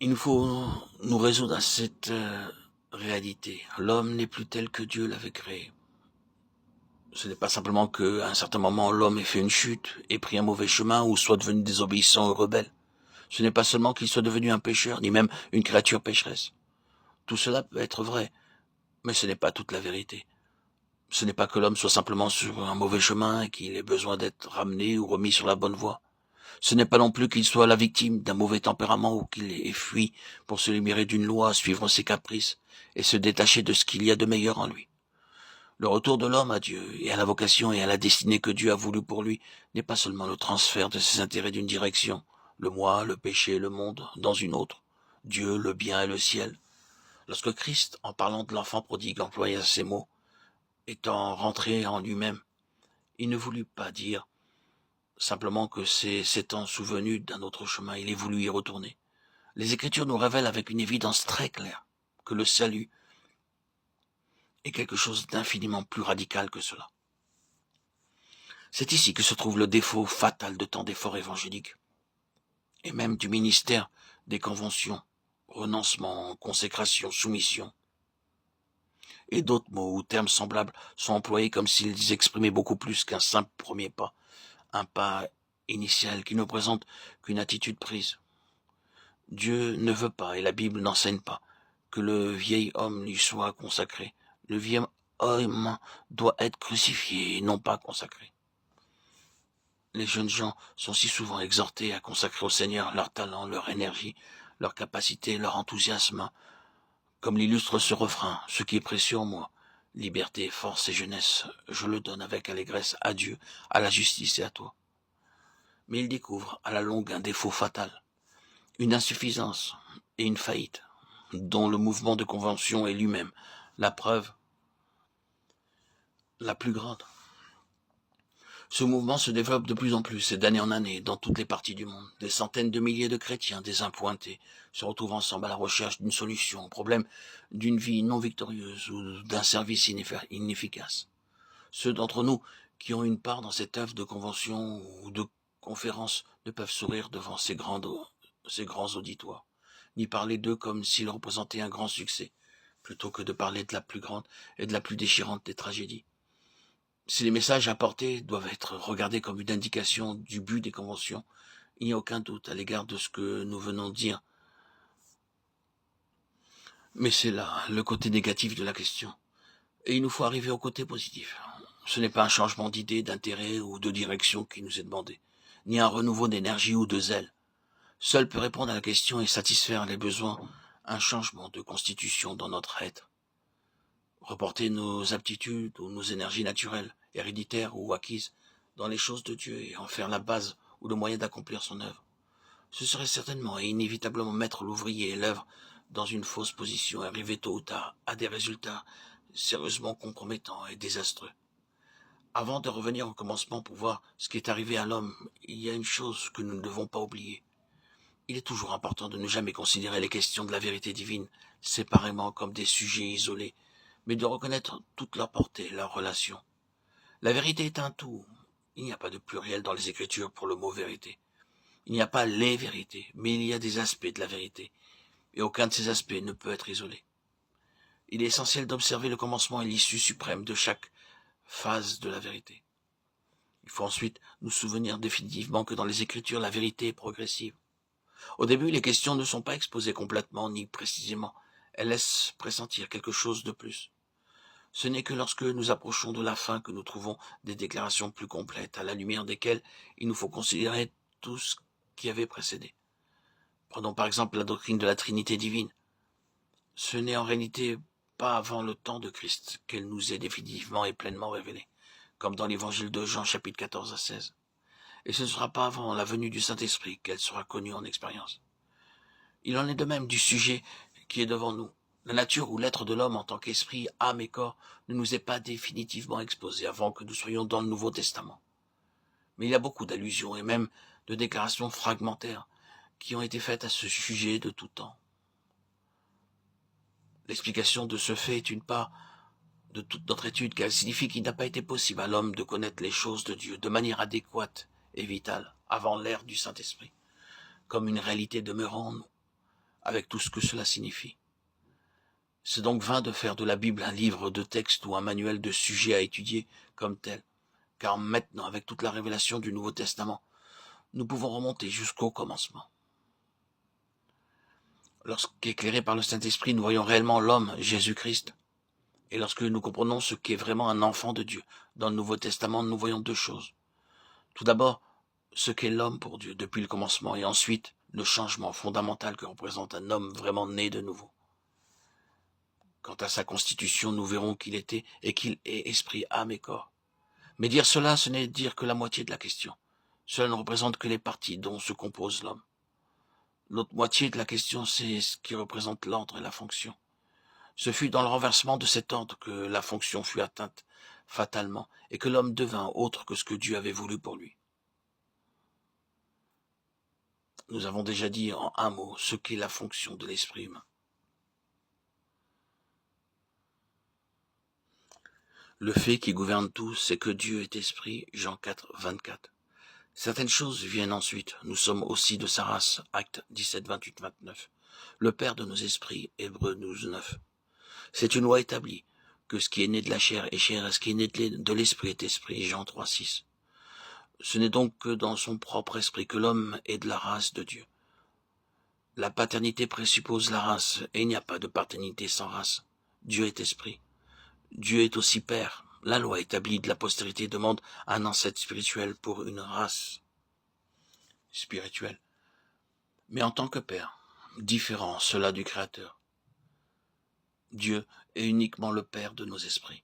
Il nous faut nous résoudre à cette réalité. L'homme n'est plus tel que Dieu l'avait créé. Ce n'est pas simplement qu'à un certain moment l'homme ait fait une chute, ait pris un mauvais chemin ou soit devenu désobéissant ou rebelle. Ce n'est pas seulement qu'il soit devenu un pécheur, ni même une créature pécheresse. Tout cela peut être vrai, mais ce n'est pas toute la vérité. Ce n'est pas que l'homme soit simplement sur un mauvais chemin et qu'il ait besoin d'être ramené ou remis sur la bonne voie. Ce n'est pas non plus qu'il soit la victime d'un mauvais tempérament ou qu'il ait fui pour se libérer d'une loi, suivre ses caprices et se détacher de ce qu'il y a de meilleur en lui. Le retour de l'homme à Dieu et à la vocation et à la destinée que Dieu a voulu pour lui n'est pas seulement le transfert de ses intérêts d'une direction, le moi, le péché et le monde, dans une autre, Dieu, le bien et le ciel. Lorsque Christ, en parlant de l'enfant prodigue, employa ces mots, étant rentré en lui-même, il ne voulut pas dire simplement que s'étant souvenu d'un autre chemin, il ait voulu y retourner. Les Écritures nous révèlent avec une évidence très claire que le salut est quelque chose d'infiniment plus radical que cela. C'est ici que se trouve le défaut fatal de tant d'efforts évangéliques, et même du ministère des conventions, renoncement, consécration, soumission, et d'autres mots ou termes semblables sont employés comme s'ils exprimaient beaucoup plus qu'un simple premier pas, un pas initial qui ne présente qu'une attitude prise. Dieu ne veut pas, et la Bible n'enseigne pas, que le vieil homme lui soit consacré. Le vieil homme doit être crucifié et non pas consacré. Les jeunes gens sont si souvent exhortés à consacrer au Seigneur leur talent, leur énergie, leur capacité, leur enthousiasme, comme l'illustre ce refrain, ce qui est précieux en moi, liberté, force et jeunesse, je le donne avec allégresse à Dieu, à la justice et à toi. Mais ils découvrent à la longue un défaut fatal, une insuffisance et une faillite, dont le mouvement de convention est lui-même la preuve la plus grande. Ce mouvement se développe de plus en plus et d'année en année dans toutes les parties du monde. Des centaines de milliers de chrétiens désappointés se retrouvent ensemble à la recherche d'une solution au problème d'une vie non victorieuse ou d'un service inefficace. Ceux d'entre nous qui ont une part dans cette œuvre de convention ou de conférence ne peuvent sourire devant ces grands auditoires, ni parler d'eux comme s'ils représentaient un grand succès, plutôt que de parler de la plus grande et de la plus déchirante des tragédies. Si les messages apportés doivent être regardés comme une indication du but des conventions, il n'y a aucun doute à l'égard de ce que nous venons de dire. Mais c'est là le côté négatif de la question. Et il nous faut arriver au côté positif. Ce n'est pas un changement d'idée, d'intérêt ou de direction qui nous est demandé, ni un renouveau d'énergie ou de zèle. Seul peut répondre à la question et satisfaire les besoins un changement de constitution dans notre être. Reporter nos aptitudes ou nos énergies naturelles, héréditaires ou acquises, dans les choses de Dieu et en faire la base ou le moyen d'accomplir son œuvre. Ce serait certainement et inévitablement mettre l'ouvrier et l'œuvre dans une fausse position et arriver tôt ou tard à des résultats sérieusement compromettants et désastreux. Avant de revenir au commencement pour voir ce qui est arrivé à l'homme, il y a une chose que nous ne devons pas oublier. Il est toujours important de ne jamais considérer les questions de la vérité divine séparément comme des sujets isolés, mais de reconnaître toute leur portée, leur relation. La vérité est un tout. Il n'y a pas de pluriel dans les Écritures pour le mot vérité. Il n'y a pas les vérités, mais il y a des aspects de la vérité, et aucun de ces aspects ne peut être isolé. Il est essentiel d'observer le commencement et l'issue suprême de chaque phase de la vérité. Il faut ensuite nous souvenir définitivement que dans les Écritures, la vérité est progressive. Au début, les questions ne sont pas exposées complètement ni précisément. Elles laissent pressentir quelque chose de plus. Ce n'est que lorsque nous approchons de la fin que nous trouvons des déclarations plus complètes, à la lumière desquelles il nous faut considérer tout ce qui avait précédé. Prenons par exemple la doctrine de la Trinité divine. Ce n'est en réalité pas avant le temps de Christ qu'elle nous est définitivement et pleinement révélée, comme dans l'évangile de Jean chapitre 14 à 16. Et ce ne sera pas avant la venue du Saint-Esprit qu'elle sera connue en expérience. Il en est de même du sujet qui est devant nous. La nature ou l'être de l'homme en tant qu'esprit, âme et corps ne nous est pas définitivement exposé avant que nous soyons dans le Nouveau Testament. Mais il y a beaucoup d'allusions et même de déclarations fragmentaires qui ont été faites à ce sujet de tout temps. L'explication de ce fait est une part de toute notre étude, car elle signifie qu'il n'a pas été possible à l'homme de connaître les choses de Dieu de manière adéquate et vitale avant l'ère du Saint-Esprit, comme une réalité demeurant en nous. avec tout ce que cela signifie. C'est donc vain de faire de la Bible un livre de texte ou un manuel de sujets à étudier comme tel, car maintenant, avec toute la révélation du Nouveau Testament, nous pouvons remonter jusqu'au commencement. Lorsqu'éclairés par le Saint-Esprit, nous voyons réellement l'homme, Jésus-Christ, et lorsque nous comprenons ce qu'est vraiment un enfant de Dieu, dans le Nouveau Testament, nous voyons deux choses. Tout d'abord, ce qu'est l'homme pour Dieu depuis le commencement, et ensuite, le changement fondamental que représente un homme vraiment né de nouveau. Quant à sa constitution, nous verrons qu'il était et qu'il est esprit, âme et corps. Mais dire cela, ce n'est dire que la moitié de la question. Cela ne représente que les parties dont se compose l'homme. L'autre moitié de la question, c'est ce qui représente l'ordre et la fonction. Ce fut dans le renversement de cet ordre que la fonction fut atteinte fatalement et que l'homme devint autre que ce que Dieu avait voulu pour lui. Nous avons déjà dit en un mot ce qu'est la fonction de l'esprit humain. Le fait qui gouverne tout, c'est que Dieu est esprit, Jean 4, 24. Certaines choses viennent ensuite. Nous sommes aussi de sa race, Actes 17, 28, 29. Le Père de nos esprits, Hébreux 12, 9. C'est une loi établie, que ce qui est né de la chair est chair et ce qui est né de l'esprit est esprit, Jean 3, 6. Ce n'est donc que dans son propre esprit que l'homme est de la race de Dieu. La paternité présuppose la race, et il n'y a pas de paternité sans race. Dieu est esprit. Dieu est aussi Père. La loi établie de la postérité demande un ancêtre spirituel pour une race spirituelle. Mais en tant que Père, différent cela du Créateur. Dieu est uniquement le Père de nos esprits.